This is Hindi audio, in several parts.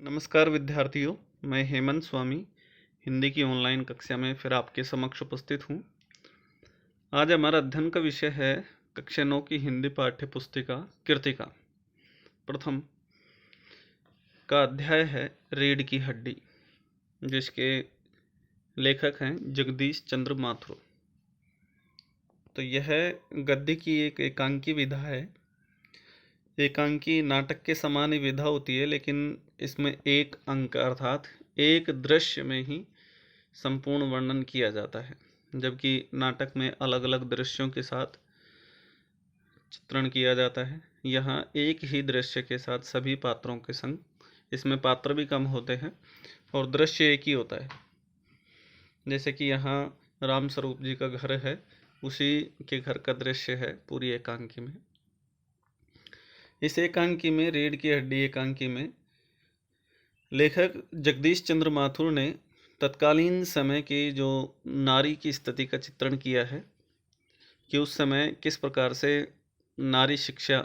नमस्कार विद्यार्थियों, मैं हेमंत स्वामी हिंदी की ऑनलाइन कक्षा में फिर आपके समक्ष उपस्थित हूँ। आज हमारा अध्ययन का विषय है कक्षा 9 की हिंदी पाठ्य पुस्तिका कृतिका प्रथम का अध्याय है रीढ़ की हड्डी, जिसके लेखक हैं जगदीश चंद्र माथुर। तो यह गद्य की एक एकांकी विधा है। एकांकी नाटक के समान ही विधा होती है, लेकिन इसमें एक अंक अर्थात एक दृश्य में ही संपूर्ण वर्णन किया जाता है, जबकि नाटक में अलग अलग दृश्यों के साथ चित्रण किया जाता है। यहाँ एक ही दृश्य के साथ सभी पात्रों के संग, इसमें पात्र भी कम होते हैं और दृश्य एक ही होता है। जैसे कि यहाँ राम स्वरूप जी का घर है, उसी के घर का दृश्य है पूरी एकांकी में। इस एकांकी में रीढ़ की हड्डी एकांकी में लेखक जगदीश चंद्र माथुर ने तत्कालीन समय की जो नारी की स्थिति का चित्रण किया है कि उस समय किस प्रकार से नारी शिक्षा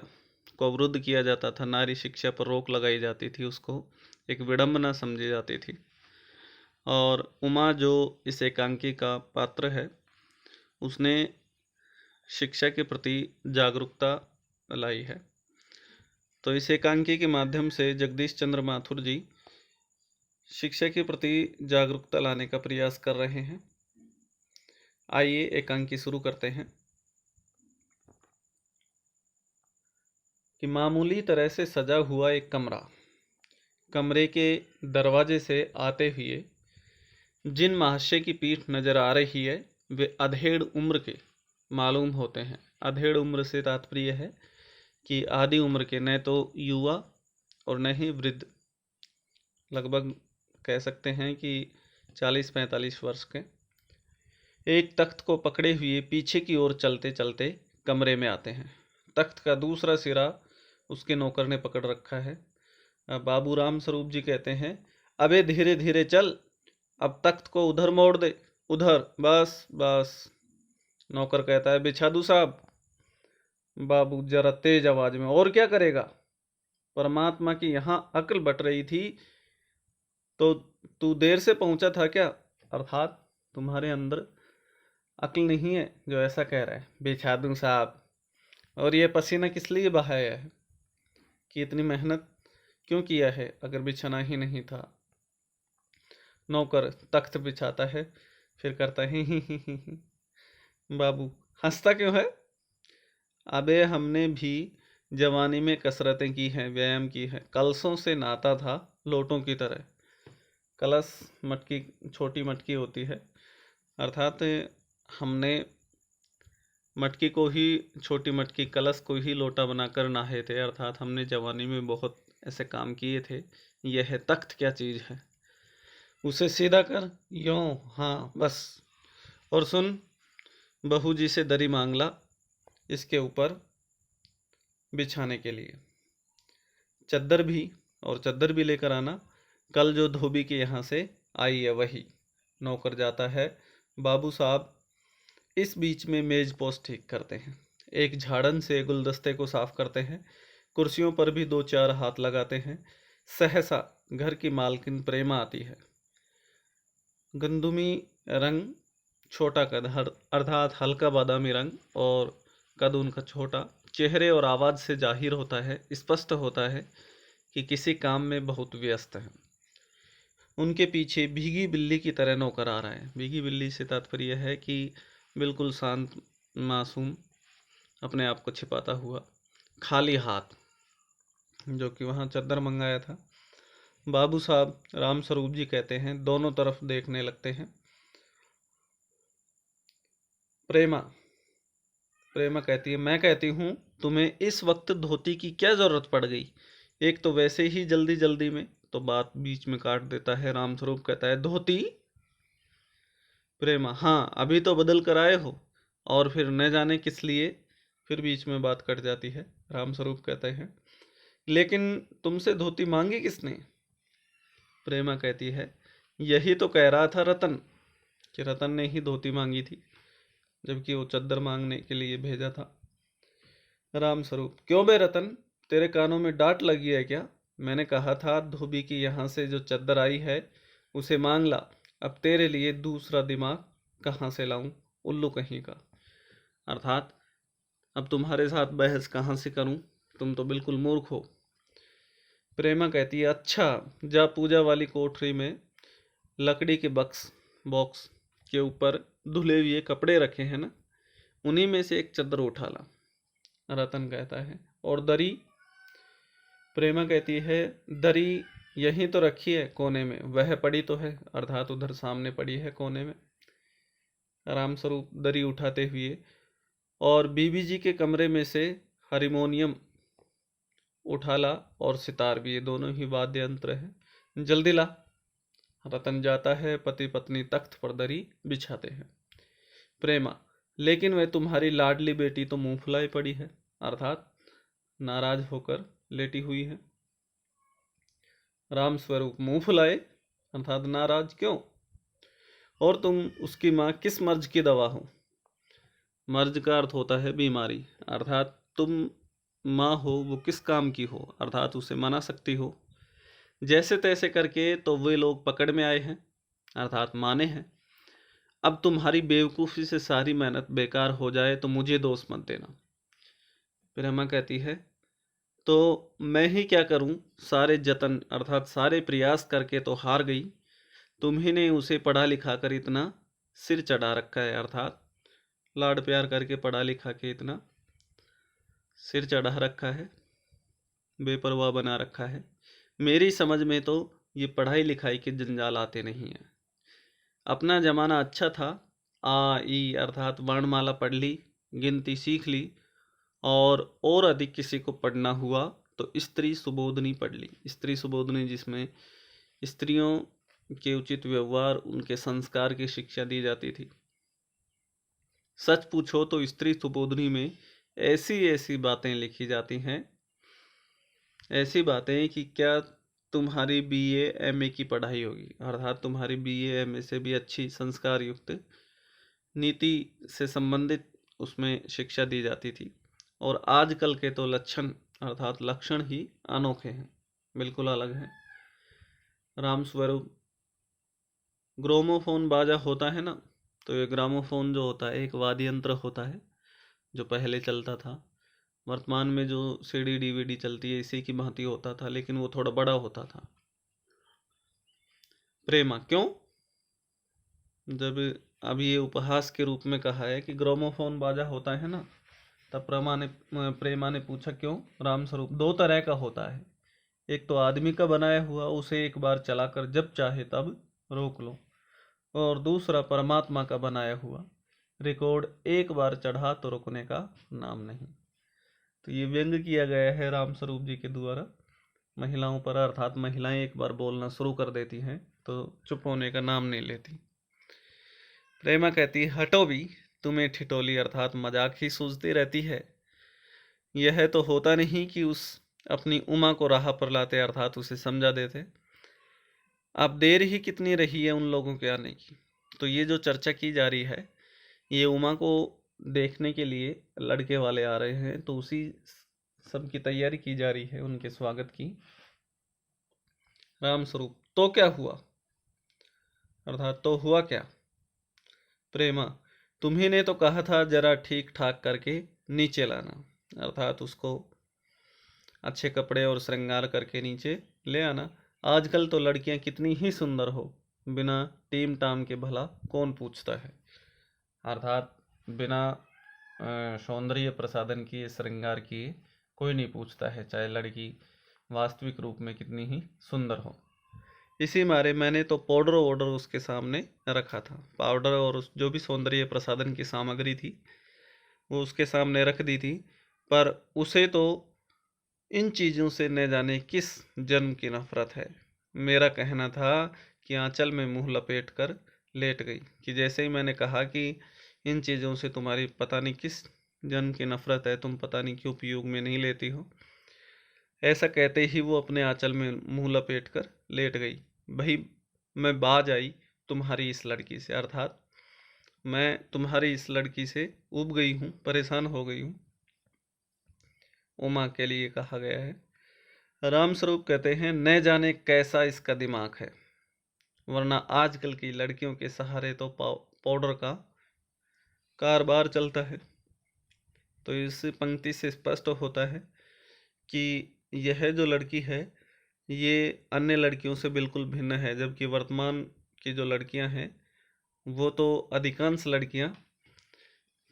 को अवरुद्ध किया जाता था, नारी शिक्षा पर रोक लगाई जाती थी, उसको एक विडंबना समझी जाती थी। और उमा जो इस एकांकी का पात्र है, उसने शिक्षा के प्रति जागरूकता लाई है। तो इस एकांकी के माध्यम से जगदीश चंद्र माथुर जी शिक्षा के प्रति जागरूकता लाने का प्रयास कर रहे हैं। आइए एकांकी शुरू करते हैं। कि मामूली तरह से सजा हुआ एक कमरा, कमरे के दरवाजे से आते हुए जिन महाशय की पीठ नजर आ रही है वे अधेड़ उम्र के मालूम होते हैं। अधेड़ उम्र से तात्पर्य है कि आधी उम्र के, न तो युवा और न ही वृद्ध, लगभग कह सकते हैं कि 40-45 वर्ष के, एक तख्त को पकड़े हुए पीछे की ओर चलते चलते कमरे में आते हैं। तख्त का दूसरा सिरा उसके नौकर ने पकड़ रखा है। बाबू राम स्वरूप जी कहते हैं, अबे धीरे धीरे चल, अब तख्त को उधर मोड़ दे, उधर, बस बस। नौकर कहता है, बिछा दूं साहब। बाबू जरा तेज आवाज में, और क्या करेगा। परमात्मा की यहाँ अक्ल बट रही थी तो तू देर से पहुंचा था क्या, अर्थात तुम्हारे अंदर अक्ल नहीं है जो ऐसा कह रहा है। बिछा दूं साहब। और ये पसीना किस लिए बहाया है, कि इतनी मेहनत क्यों किया है अगर बिछाना ही नहीं था। नौकर तख्त बिछाता है, फिर करता है ही। बाबू हंसता क्यों है। अबे हमने भी जवानी में कसरतें की हैं, व्यायाम की है, कलशों से नहाता था लोटों की तरह। कलश मटकी, छोटी मटकी होती है, अर्थात हमने मटकी को ही, छोटी मटकी कलश को ही लोटा बनाकर नहाए थे, अर्थात हमने जवानी में बहुत ऐसे काम किए थे। यह है तख्त क्या चीज़ है, उसे सीधा कर, यूं, हाँ बस। और सुन, बहू जी से दरी मांग ला इसके ऊपर बिछाने के लिए। चद्दर भी, और चद्दर भी लेकर आना, कल जो धोबी के यहाँ से आई है वही। नौकर जाता है। बाबू साहब इस बीच में मेज पोस्ट ठीक करते हैं, एक झाड़न से गुलदस्ते को साफ करते हैं, कुर्सियों पर भी 2-4 हाथ लगाते हैं। सहसा घर की मालकिन प्रेमा आती है। गंदुमी रंग, छोटा कद, अर्थात हल्का बादामी रंग, और कद उनका छोटा। चेहरे और आवाज़ से जाहिर होता है, स्पष्ट होता है कि किसी काम में बहुत व्यस्त है। उनके पीछे भीगी बिल्ली की तरह नौकर आ रहा है। भीगी बिल्ली से तात्पर्य है कि बिल्कुल शांत, मासूम, अपने आप को छिपाता हुआ, खाली हाथ, जो कि वहाँ चद्दर मंगाया था। बाबू साहब राम स्वरूप जी कहते हैं, दोनों तरफ देखने लगते हैं। प्रेमा प्रेमा कहती है, मैं कहती हूँ तुम्हें इस वक्त धोती की क्या जरूरत पड़ गई, एक तो वैसे ही जल्दी जल्दी में। तो बात बीच में काट देता है राम स्वरूप, कहता है, धोती। प्रेमा, हाँ अभी तो बदल कर आए हो, और फिर न जाने किस लिए। फिर बीच में बात कट जाती है। राम स्वरूप कहते हैं, लेकिन तुमसे धोती मांगी किसने। प्रेमा कहती है, यही तो कह रहा था रतन, कि रतन ने ही धोती मांगी थी, जबकि वो चद्दर मांगने के लिए भेजा था। राम स्वरूप, क्यों बे रतन, तेरे कानों में डांट लगी है क्या। मैंने कहा था धोबी की यहाँ से जो चद्दर आई है उसे मांग ला, अब तेरे लिए दूसरा दिमाग कहाँ से लाऊं, उल्लू कहीं का। अर्थात अब तुम्हारे साथ बहस कहाँ से करूं, तुम तो बिल्कुल मूर्ख हो। प्रेमा कहती है अच्छा, जा पूजा वाली कोठरी में लकड़ी के बॉक्स के ऊपर धुले हुए कपड़े रखे हैं ना, उन्हीं में से एक चद्दर उठा ला। रतन कहता है और दरी। प्रेमा कहती है दरी यहीं तो रखी है कोने में, वह पड़ी तो है, अर्थात उधर सामने पड़ी है कोने में। रामस्वरूप दरी उठाते हुए और बीबी जी के कमरे में से हारमोनियम उठा ला और सितार भी, ये दोनों ही वाद्य यंत्र है, जल्दी ला। रतन जाता है, पति पत्नी तख्त पर दरी बिछाते हैं। प्रेमा लेकिन वह तुम्हारी लाडली बेटी तो मुंह फुलाई पड़ी है, अर्थात नाराज होकर लेटी हुई है। रामस्वरूप मुंह फुलाए अर्थात नाराज क्यों, और तुम उसकी माँ किस मर्ज की दवा हो। मर्ज का अर्थ होता है बीमारी, अर्थात तुम माँ हो वो किस काम की हो, अर्थात उसे मना सकती हो। जैसे तैसे करके तो वे लोग पकड़ में आए हैं, अर्थात माने हैं। अब तुम्हारी बेवकूफ़ी से सारी मेहनत बेकार हो जाए तो मुझे दोष मत देना। प्रेमा कहती है तो मैं ही क्या करूं, सारे जतन अर्थात सारे प्रयास करके तो हार गई। तुम्ही ने उसे पढ़ा लिखा कर इतना सिर चढ़ा रखा है, अर्थात लाड प्यार करके पढ़ा लिखा के इतना सिर चढ़ा रखा है, बेपरवाह बना रखा है। मेरी समझ में तो ये पढ़ाई लिखाई के जंजाल आते नहीं हैं। अपना ज़माना अच्छा था, आ ई अर्थात वर्णमाला पढ़ ली, गिनती सीख ली, और अधिक किसी को पढ़ना हुआ तो स्त्री सुबोधनी पढ़ ली। स्त्री सुबोधनी जिसमें स्त्रियों के उचित व्यवहार, उनके संस्कार की शिक्षा दी जाती थी। सच पूछो तो स्त्री सुबोधनी में ऐसी ऐसी बातें लिखी जाती हैं, ऐसी बातें कि क्या तुम्हारी बीए एमए की पढ़ाई होगी, अर्थात तुम्हारी बीए एमए से भी अच्छी संस्कार युक्त नीति से संबंधित उसमें शिक्षा दी जाती थी। और आजकल के तो लक्षण अर्थात लक्षण ही अनोखे हैं, बिल्कुल अलग हैं। रामस्वरूप ग्रामोफोन बाजा होता है ना, तो ये ग्रामोफोन जो होता है एक वाद्य यंत्र होता है जो पहले चलता था। वर्तमान में जो सीडी डीवीडी चलती है इसी की भांति होता था, लेकिन वो थोड़ा बड़ा होता था। प्रेमा क्यों, जब अभी ये उपहास के रूप में कहा है कि ग्रामोफोन बाजा होता है ना, तब प्रेमा ने पूछा क्यों। रामस्वरूप दो तरह का होता है, एक तो आदमी का बनाया हुआ, उसे एक बार चलाकर जब चाहे तब रोक लो, और दूसरा परमात्मा का बनाया हुआ, रिकॉर्ड एक बार चढ़ा तो रुकने का नाम नहीं। तो ये व्यंग किया गया है रामस्वरूप जी के द्वारा महिलाओं पर, अर्थात महिलाएं एक बार बोलना शुरू कर देती हैं तो चुप होने का नाम नहीं लेती। प्रेमा कहती हटो भी, तुम्हें ठिठोली अर्थात मजाक ही सूझती रहती है। यह तो होता नहीं कि उस अपनी उमा को राह पर लाते, अर्थात उसे समझा देते। अब देर ही कितनी रही है उन लोगों के आने की। तो ये जो चर्चा की जा रही है, ये उमा को देखने के लिए लड़के वाले आ रहे हैं, तो उसी सब की तैयारी की जा रही है उनके स्वागत की। रामस्वरूप तो क्या हुआ, अर्थात तो हुआ क्या। प्रेमा तुम्ही ने तो कहा था जरा ठीक ठाक करके नीचे लाना, अर्थात उसको अच्छे कपड़े और श्रृंगार करके नीचे ले आना। आजकल तो लड़कियां कितनी ही सुंदर हो, बिना टीम टाम के भला कौन पूछता है, अर्थात बिना सौंदर्य प्रसाधन किए श्रृंगार किए कोई नहीं पूछता है, चाहे लड़की वास्तविक रूप में कितनी ही सुंदर हो। इसी मारे मैंने तो पाउडर वाउडर उसके सामने रखा था, पाउडर और उस जो भी सौंदर्य प्रसाधन की सामग्री थी वो उसके सामने रख दी थी, पर उसे तो इन चीज़ों से न जाने किस जन्म की नफरत है। मेरा कहना था कि आंचल में मुंह लपेट कर लेट गई, कि जैसे ही मैंने कहा कि इन चीज़ों से तुम्हारी पता नहीं किस जन्म की नफरत है, तुम पता नहीं क्यों उपयोग में नहीं लेती हो, ऐसा कहते ही वो अपने आंचल में मुंह लपेट कर लेट गई। भाई मैं बाज आई तुम्हारी इस लड़की से, अर्थात मैं तुम्हारी इस लड़की से उब गई हूँ, परेशान हो गई हूँ। उमा के लिए कहा गया है। राम स्वरूप कहते हैं, न जाने कैसा इसका दिमाग है, वरना आजकल की लड़कियों के सहारे तो पाउडर का कारोबार चलता है। तो इस पंक्ति से स्पष्ट होता है कि यह जो लड़की है ये अन्य लड़कियों से बिल्कुल भिन्न है, जबकि वर्तमान की जो लड़कियां हैं वो तो अधिकांश लड़कियां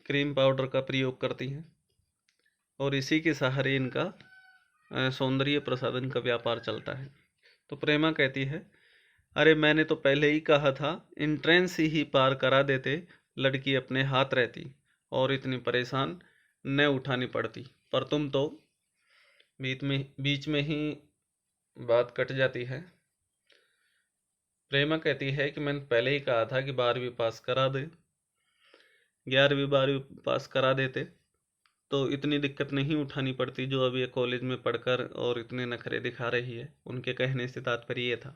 क्रीम पाउडर का प्रयोग करती हैं और इसी के सहारे इनका सौंदर्य प्रसाधन का व्यापार चलता है। तो प्रेमा कहती है, अरे मैंने तो पहले ही कहा था, एंट्रेंस ही पार करा देते, लड़की अपने हाथ रहती और इतनी परेशान न उठानी पड़ती, पर तुम तो बीच में ही बात कट जाती है। प्रेमा कहती है कि मैंने पहले ही कहा था कि 12वीं पास करा दे, 11वीं 12वीं पास करा देते तो इतनी दिक्कत नहीं उठानी पड़ती जो अब ये कॉलेज में पढ़कर और इतने नखरे दिखा रही है। उनके कहने से तात्पर्य ये था।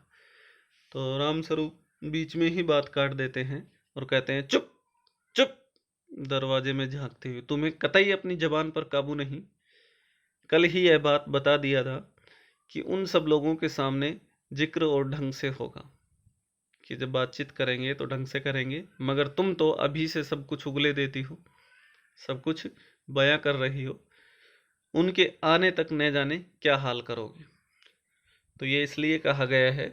तो राम स्वरूप बीच में ही बात काट देते हैं और कहते हैं, चुप चुप, दरवाजे में झांकते हुए, तुम्हें कतई अपनी जबान पर काबू नहीं। कल ही यह बात बता दिया था कि उन सब लोगों के सामने जिक्र और ढंग से होगा, कि जब बातचीत करेंगे तो ढंग से करेंगे, मगर तुम तो अभी से सब कुछ उगले देती हो, सब कुछ बयां कर रही हो, उनके आने तक न जाने क्या हाल करोगे। तो ये इसलिए कहा गया है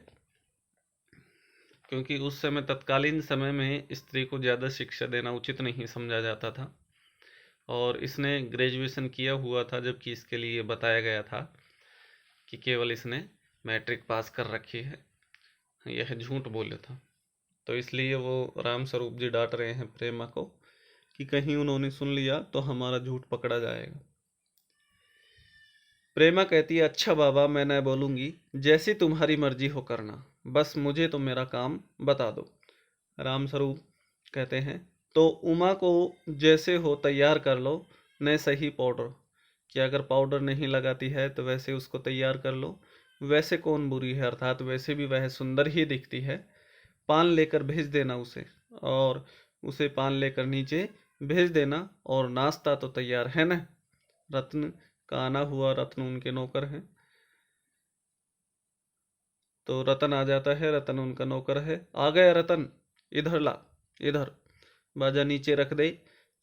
क्योंकि उस समय तत्कालीन समय में स्त्री को ज़्यादा शिक्षा देना उचित नहीं समझा जाता था और इसने ग्रेजुएशन किया हुआ था, जबकि इसके लिए बताया गया था कि केवल इसने मैट्रिक पास कर रखी है। यह झूठ बोले था। तो इसलिए वो राम स्वरूप जी डांट रहे हैं प्रेमा को कि कहीं उन्होंने सुन लिया तो हमारा झूठ पकड़ा जाएगा। प्रेमा कहती है, अच्छा बाबा, मैं न बोलूंगी, जैसी तुम्हारी मर्जी हो करना, बस मुझे तो मेरा काम बता दो। राम स्वरूप कहते हैं, तो उमा को जैसे हो तैयार कर लो, न सही पाउडर, कि अगर पाउडर नहीं लगाती है तो वैसे उसको तैयार कर लो, वैसे कौन बुरी है, अर्थात वैसे भी वह सुंदर ही दिखती है। पान लेकर भेज देना उसे, और उसे पान लेकर नीचे भेज देना, और नाश्ता तो तैयार है न। रत्न का आना हुआ, रत्न उनके नौकर हैं। तो रतन आ जाता है, रतन उनका नौकर है। आ गया रतन, इधर ला, इधर बाजा नीचे रख दे,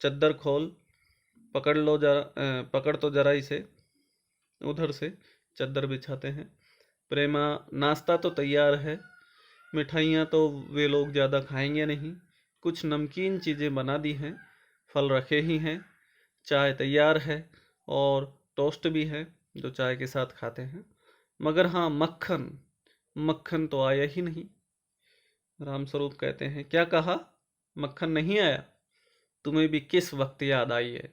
चद्दर खोल, पकड़ लो जरा, पकड़ तो जरा इसे। उधर से चद्दर बिछाते हैं। प्रेमा, नाश्ता तो तैयार है, मिठाइयाँ तो वे लोग ज़्यादा खाएंगे नहीं, कुछ नमकीन चीज़ें बना दी हैं, फल रखे ही हैं, चाय तैयार है और टोस्ट भी है जो चाय के साथ खाते हैं, मगर हाँ मक्खन, मक्खन तो आया ही नहीं। रामस्वरूप कहते हैं, क्या कहा, मक्खन नहीं आया? तुम्हें भी किस वक्त याद आई है?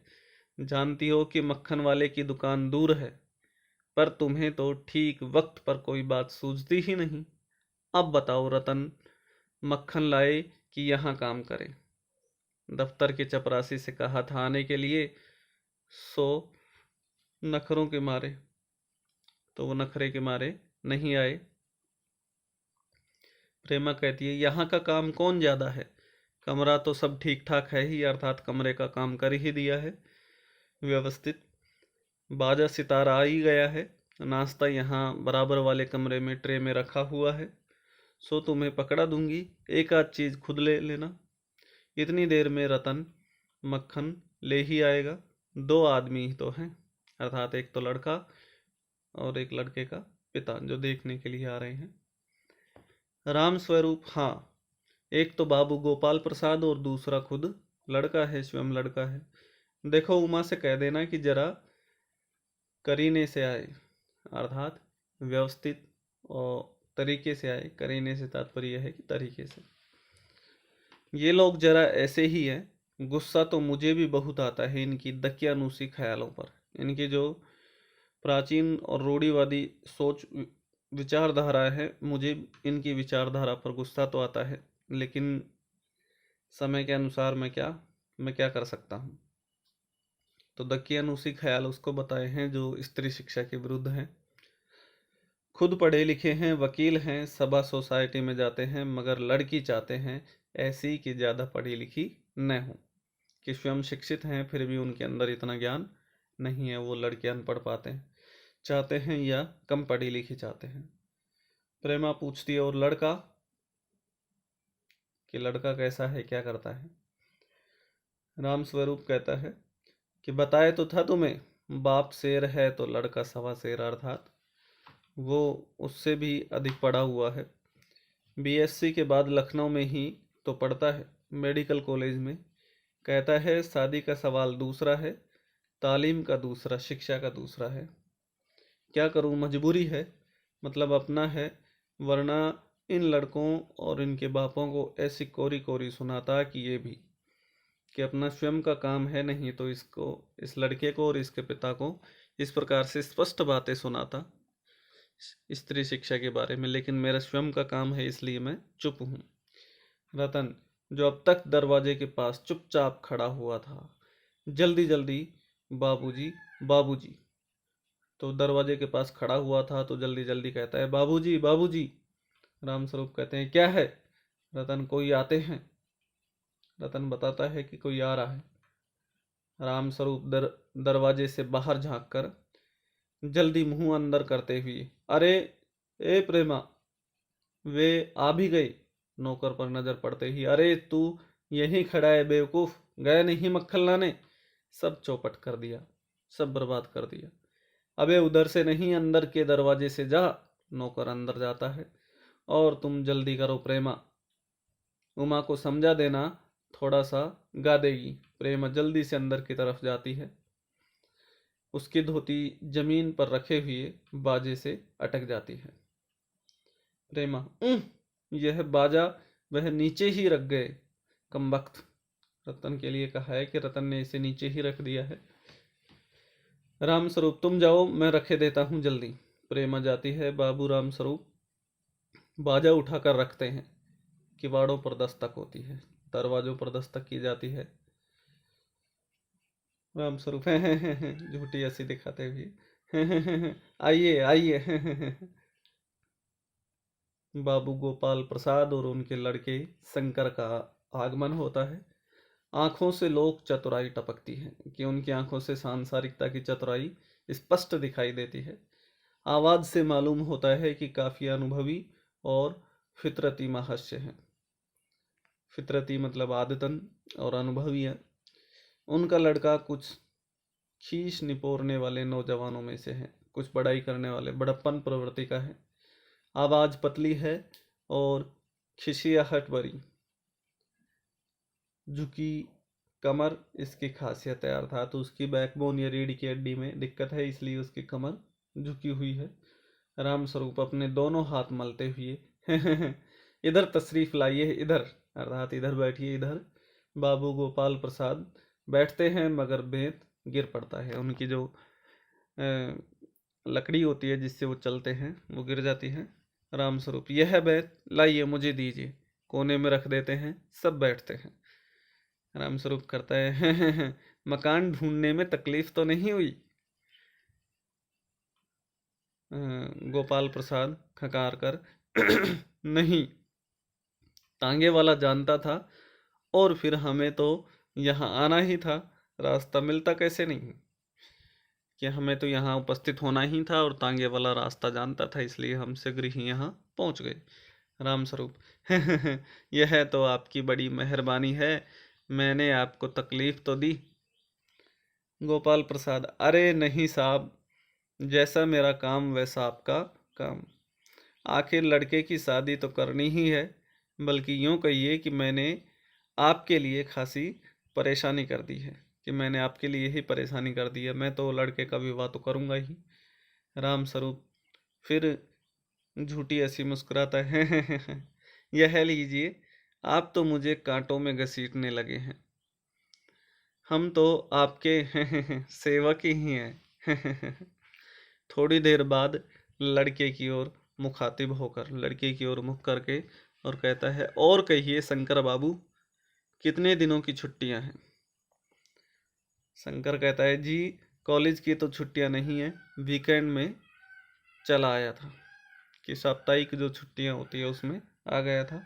जानती हो कि मक्खन वाले की दुकान दूर है, पर तुम्हें तो ठीक वक्त पर कोई बात सूझती ही नहीं। अब बताओ रतन, मक्खन लाए कि यहाँ काम करे? दफ्तर के चपरासी से कहा था आने के लिए, सो नखरों के मारे, तो वो नखरे के मारे नहीं आए। प्रेमा कहती है, यहाँ का काम कौन ज़्यादा है, कमरा तो सब ठीक ठाक है ही, अर्थात कमरे का काम कर ही दिया है व्यवस्थित, बाजा सितारा आ ही गया है, नाश्ता यहाँ बराबर वाले कमरे में ट्रे में रखा हुआ है, सो तुम्हें पकड़ा दूंगी, एक आध चीज़ खुद ले लेना। इतनी देर में रतन मक्खन ले ही आएगा। दो आदमी ही तो हैं, अर्थात एक तो लड़का और एक लड़के का पिता जो देखने के लिए आ रहे हैं। राम स्वरूप, हाँ, एक तो बाबू गोपाल प्रसाद और दूसरा खुद लड़का है, स्वयं लड़का है। देखो उमा से कह देना कि जरा करीने से आए, अर्थात व्यवस्थित और तरीके से आए। करीने से तात्पर्य है कि तरीके से। ये लोग जरा ऐसे ही हैं। गुस्सा तो मुझे भी बहुत आता है इनकी दकियानूसी ख्यालों पर, इनकी जो प्राचीन और रूढ़िवादी सोच विचारधारा है, मुझे इनकी विचारधारा पर गुस्सा तो आता है, लेकिन समय के अनुसार मैं क्या कर सकता हूँ। तो दकियानूसी ख्याल उसको बताए हैं जो स्त्री शिक्षा के विरुद्ध हैं। खुद पढ़े लिखे हैं, वकील हैं, सभा सोसाइटी में जाते हैं, मगर लड़की चाहते हैं ऐसी कि ज़्यादा पढ़ी लिखी न हो, कि स्वयं शिक्षित हैं फिर भी उनके अंदर इतना ज्ञान नहीं है, वो लड़के अनपढ़ पाते हैं। चाहते हैं या कम पढ़ी लिखी चाहते हैं? प्रेमा पूछती है, और लड़का, कि लड़का कैसा है, क्या करता है? राम स्वरूप कहता है कि बताए तो था तुम्हें, बाप शेर है तो लड़का सवा शेर, अर्थात वो उससे भी अधिक पढ़ा हुआ है। बीएससी के बाद लखनऊ में ही तो पढ़ता है, मेडिकल कॉलेज में। कहता है शादी का सवाल दूसरा है, तालीम का दूसरा, शिक्षा का दूसरा है। क्या करूं, मजबूरी है, मतलब अपना है, वरना इन लड़कों और इनके बापों को ऐसी कोरी कोरी सुनाता कि ये भी, कि अपना स्वयं का काम है नहीं तो इसको, इस लड़के को और इसके पिता को इस प्रकार से स्पष्ट बातें सुनाता स्त्री शिक्षा के बारे में, लेकिन मेरा स्वयं का काम है इसलिए मैं चुप हूँ। रतन, जो अब तक दरवाजे के पास चुपचाप खड़ा हुआ था, जल्दी जल्दी बाबूजी बाबूजी, तो दरवाजे के पास खड़ा हुआ था तो जल्दी जल्दी कहता है बाबूजी बाबूजी। राम स्वरूप कहते हैं क्या है? रतन, कोई आते हैं। रतन बताता है कि कोई आ रहा है। राम स्वरूप दरवाजे से बाहर झांक कर जल्दी मुंह अंदर करते हुए, अरे ए प्रेमा, वे आ भी गए। नौकर पर नजर पड़ते ही, अरे तू यहीं खड़ा है बेवकूफ, गए नहीं मक्खन लाने? सब चौपट कर दिया, सब बर्बाद कर दिया। अबे उधर से नहीं, अंदर के दरवाजे से जा। नौकर अंदर जाता है, और तुम जल्दी करो प्रेमा, उमा को समझा देना, थोड़ा सा गा देगी। प्रेमा जल्दी से अंदर की तरफ जाती है। उसकी धोती जमीन पर रखे हुए बाजे से अटक जाती है। प्रेमा, यह बाजा वह नीचे ही रख गए, कमबख्त। रतन के लिए कहा है कि रतन ने इसे नीचे ही रख दिया है। राम स्वरूप, तुम जाओ, मैं रखे देता हूँ जल्दी। प्रेमा जाती है। बाबू राम स्वरूप बाजा उठाकर रखते हैं। किवाड़ों पर दस्तक होती है, दरवाजों पर दस्तक की जाती है। राम स्वरूप झूठी हंसी दिखाते हुए, आइए आइए। बाबू गोपाल प्रसाद और उनके लड़के शंकर का आगमन होता है। आंखों से लोक चतुराई टपकती है, कि उनकी आंखों से सांसारिकता की चतुराई स्पष्ट दिखाई देती है। आवाज से मालूम होता है कि काफी अनुभवी और फितरती महाशय हैं। फितरती मतलब आदतन, और अनुभवी है। उनका लड़का कुछ खींच निपोरने वाले नौजवानों में से है, कुछ बड़ाई करने वाले, बड़प्पन प्रवृत्ति का है। आवाज पतली है और खिसियाहट भरी, झुकी कमर इसकी खासियत है, अर्थात उसकी बैकबोन या रीढ़ की हड्डी में दिक्कत है, इसलिए उसकी कमर झुकी हुई है। राम स्वरूप अपने दोनों हाथ मलते हुए, इधर तशरीफ लाइए, इधर, अर्थात इधर बैठिए, इधर। बाबू गोपाल प्रसाद बैठते हैं, मगर बेंत गिर पड़ता है। उनकी जो लकड़ी होती है जिससे वो चलते हैं, वो गिर जाती है। राम स्वरूप, यह बेंत लाइए, मुझे दीजिए। कोने में रख देते हैं, सब बैठते हैं। राम स्वरूप करता है, मकान ढूंढने में तकलीफ तो नहीं हुई? गोपाल प्रसाद खकार कर, नहीं, तांगे वाला जानता था, और फिर हमें तो यहाँ आना ही था, रास्ता मिलता कैसे नहीं, कि हमें तो यहाँ उपस्थित होना ही था, और तांगे वाला रास्ता जानता था, इसलिए हम शीघ्र ही यहाँ पहुँच गए। राम स्वरूप, यह तो आपकी बड़ी मेहरबानी है, मैंने आपको तकलीफ तो दी। गोपाल प्रसाद, अरे नहीं साहब, जैसा मेरा काम वैसा आपका काम। आखिर लड़के की शादी तो करनी ही है, बल्कि यूँ कहिए कि मैंने आपके लिए खासी परेशानी कर दी है, कि मैंने आपके लिए ही परेशानी कर दी है। मैं तो लड़के का विवाह तो करूँगा ही। राम स्वरूप फिर झूठी ऐसी मुस्कुराता है, यह लीजिए, आप तो मुझे कांटों में घसीटने लगे हैं, हम तो आपके सेवक ही हैं। थोड़ी देर बाद लड़के की ओर मुखातिब होकर, लड़के की ओर मुख करके, और कहता है, और कहिए शंकर बाबू, कितने दिनों की छुट्टियां हैं? शंकर कहता है, जी कॉलेज की तो छुट्टियां नहीं है, वीकेंड में चला आया था, कि साप्ताहिक जो छुट्टियां होती है उसमें आ गया था।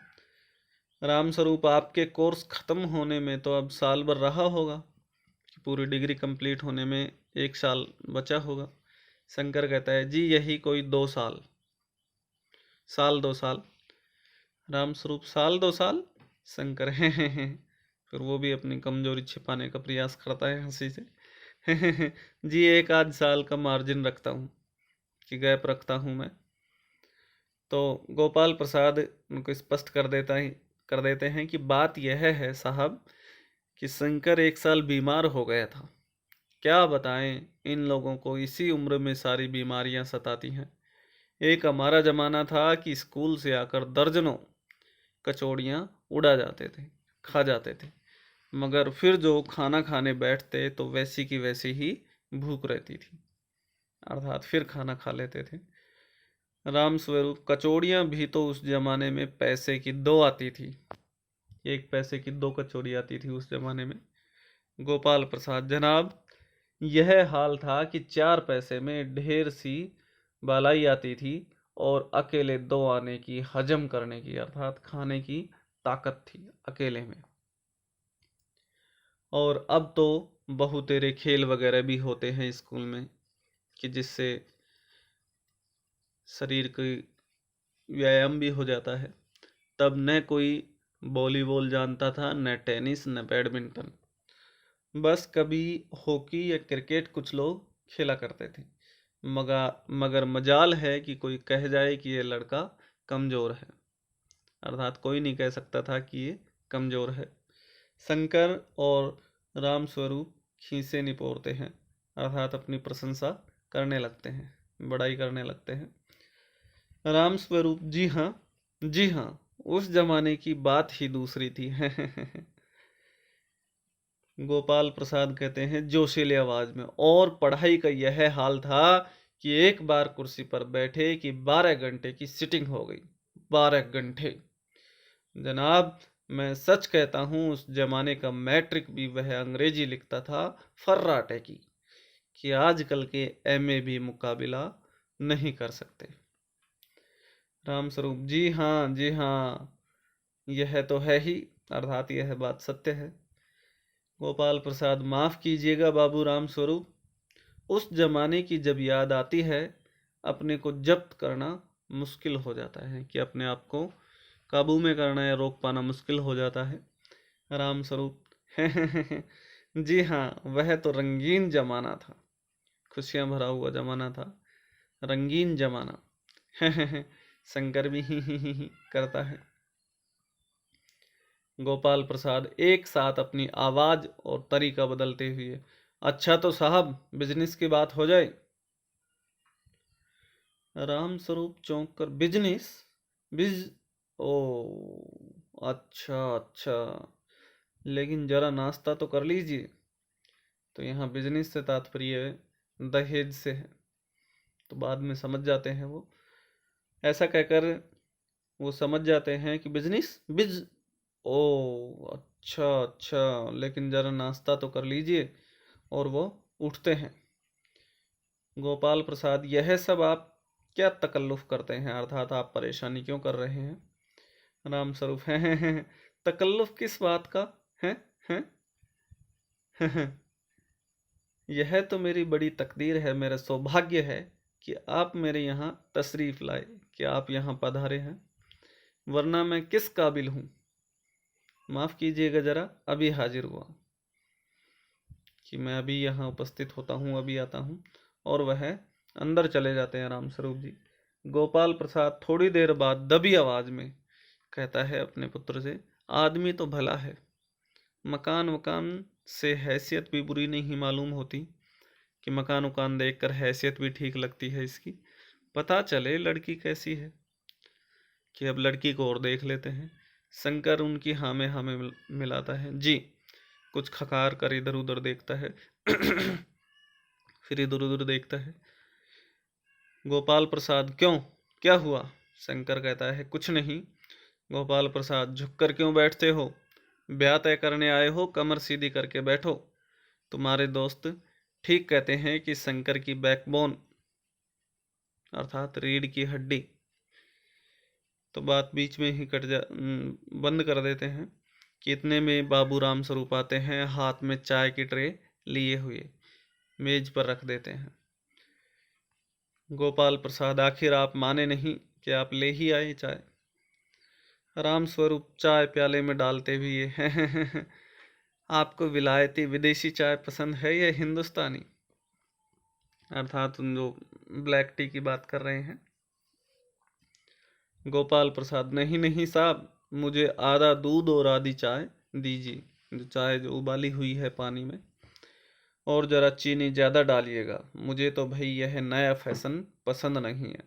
राम स्वरूप, आपके कोर्स खत्म होने में तो अब साल भर रहा होगा, कि पूरी डिग्री कंप्लीट होने में 1 साल बचा होगा। शंकर कहता है जी यही कोई 2 साल। साल 2 साल। राम स्वरूप साल 2 साल। शंकर है। फिर वो भी अपनी कमजोरी छिपाने का प्रयास करता है हंसी से। जी 1 आध साल का मार्जिन रखता हूँ, कि गैप रखता हूँ मैं। तो गोपाल प्रसाद उनको स्पष्ट कर देते हैं कि बात यह है साहब कि शंकर 1 साल बीमार हो गया था। क्या बताएं, इन लोगों को इसी उम्र में सारी बीमारियां सताती हैं। एक हमारा जमाना था कि स्कूल से आकर दर्जनों कचौड़ियाँ उड़ा जाते थे, खा जाते थे, मगर फिर जो खाना खाने बैठते तो वैसी की वैसी ही भूख रहती थी, अर्थात फिर खाना खा लेते थे। राम स्वरूप कचौड़ियाँ भी तो उस जमाने में पैसे की 2 आती थी। 1 पैसे की 2 कचौड़ी आती थी उस जमाने में। गोपाल प्रसाद जनाब, यह हाल था कि 4 पैसे में ढेर सी बालाई आती थी और अकेले 2 आने की हजम करने की अर्थात खाने की ताकत थी अकेले में। और अब तो बहुतेरे खेल वगैरह भी होते हैं स्कूल में कि जिससे शरीर की व्यायाम भी हो जाता है। तब न कोई वॉलीबॉल जानता था, न टेनिस, न बैडमिंटन। बस कभी हॉकी या क्रिकेट कुछ लोग खेला करते थे। मगर मजाल है कि कोई कह जाए कि ये लड़का कमज़ोर है, अर्थात कोई नहीं कह सकता था कि ये कमज़ोर है। शंकर और राम स्वरूप खीसे निपोरते हैं, अर्थात अपनी प्रशंसा करने लगते हैं, बड़ाई करने लगते हैं। राम स्वरूप जी हाँ, जी हाँ, उस जमाने की बात ही दूसरी थी। गोपाल प्रसाद कहते हैं जोशीले आवाज में, और पढ़ाई का यह हाल था कि एक बार कुर्सी पर बैठे कि 12 घंटे की सिटिंग हो गई। 12 घंटे जनाब, मैं सच कहता हूँ उस जमाने का मैट्रिक भी वह अंग्रेजी लिखता था फर्राटे की, कि आजकल के एमए भी मुकाबिला नहीं कर सकते। राम स्वरूप जी हाँ, जी हाँ, यह तो है ही, अर्थात यह बात सत्य है। गोपाल प्रसाद माफ कीजिएगा बाबू राम स्वरूप, उस जमाने की जब याद आती है अपने को जब्त करना मुश्किल हो जाता है, कि अपने आप को काबू में करना या रोक पाना मुश्किल हो जाता है। राम स्वरूप जी हाँ, वह तो रंगीन जमाना था, खुशियां भरा हुआ जमाना था, रंगीन जमाना। शंकर भी ही करता है। गोपाल प्रसाद एक साथ अपनी आवाज और तरीका बदलते हुए, अच्छा तो साहब बिजनेस की बात हो जाए। राम स्वरूप चौंक कर, बिजनेस? बिज ओ अच्छा अच्छा, लेकिन जरा नाश्ता तो कर लीजिए। तो यहाँ बिजनेस से तात्पर्य दहेज से है, तो बाद में समझ जाते हैं वो, ऐसा कहकर वो समझ जाते हैं कि बिजनेस बिज ओ अच्छा अच्छा, लेकिन जरा नाश्ता तो कर लीजिए, और वो उठते हैं। गोपाल प्रसाद, यह सब आप क्या तकल्लुफ करते हैं, अर्थात आप परेशानी क्यों कर रहे हैं? राम स्वरूप है, तकल्लुफ किस बात का है? हैं? यह तो मेरी बड़ी तकदीर है, मेरा सौभाग्य है कि आप मेरे यहाँ तशरीफ लाए, कि आप यहाँ पधारे हैं, वरना मैं किस काबिल हूँ। माफ़ कीजिएगा जरा, अभी हाजिर हुआ, कि मैं अभी यहाँ उपस्थित होता हूँ, अभी आता हूँ। और वह अंदर चले जाते हैं राम स्वरूप जी। गोपाल प्रसाद थोड़ी देर बाद दबी आवाज में कहता है अपने पुत्र से, आदमी तो भला है, मकान वकान से हैसियत भी बुरी नहीं मालूम होती, कि मकान वकान देखकर हैसियत भी ठीक लगती है इसकी, पता चले लड़की कैसी है, कि अब लड़की को और देख लेते हैं। शंकर उनकी हाँ में मिलाता है, जी। कुछ खकार कर इधर उधर देखता है। फिर इधर उधर देखता है। गोपाल प्रसाद, क्यों, क्या हुआ? शंकर कहता है, कुछ नहीं। गोपाल प्रसाद, झुककर क्यों बैठते हो? ब्याह तय करने आए हो, कमर सीधी करके बैठो। तुम्हारे दोस्त ठीक कहते हैं कि शंकर की बैकबोन अर्थात रीढ़ की हड्डी। तो बात बीच में ही बंद कर देते हैं कि इतने में बाबू राम स्वरूप आते हैं, हाथ में चाय की ट्रे लिए हुए, मेज पर रख देते हैं। गोपाल प्रसाद, आखिर आप माने नहीं कि आप ले ही आए चाय। राम स्वरूप, चाय प्याले में डालते भी ये हैं। आपको विलायती विदेशी चाय पसंद है या हिंदुस्तानी? अर्थात उन जो ब्लैक टी की बात कर रहे हैं। गोपाल प्रसाद, नहीं नहीं साहब, मुझे आधा दूध और आधी चाय दीजिए। जो चाय जो उबाली हुई है पानी में, और ज़रा चीनी ज़्यादा डालिएगा, मुझे तो भाई यह नया फैशन पसंद नहीं है।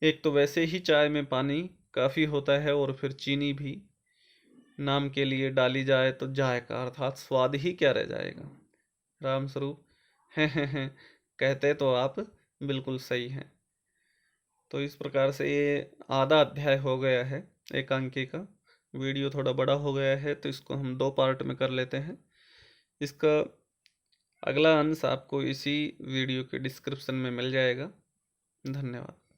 एक तो वैसे ही चाय में पानी काफ़ी होता है, और फिर चीनी भी नाम के लिए डाली जाए तो जायका अर्थात स्वाद ही क्या रह जाएगा। रामस्वरूप, हैं, कहते तो आप बिल्कुल सही हैं। तो इस प्रकार से ये आधा अध्याय हो गया है एकांकी का। वीडियो थोड़ा बड़ा हो गया है, तो इसको हम 2 पार्ट में कर लेते हैं। इसका अगला अंश आपको इसी वीडियो के डिस्क्रिप्शन में मिल जाएगा। धन्यवाद।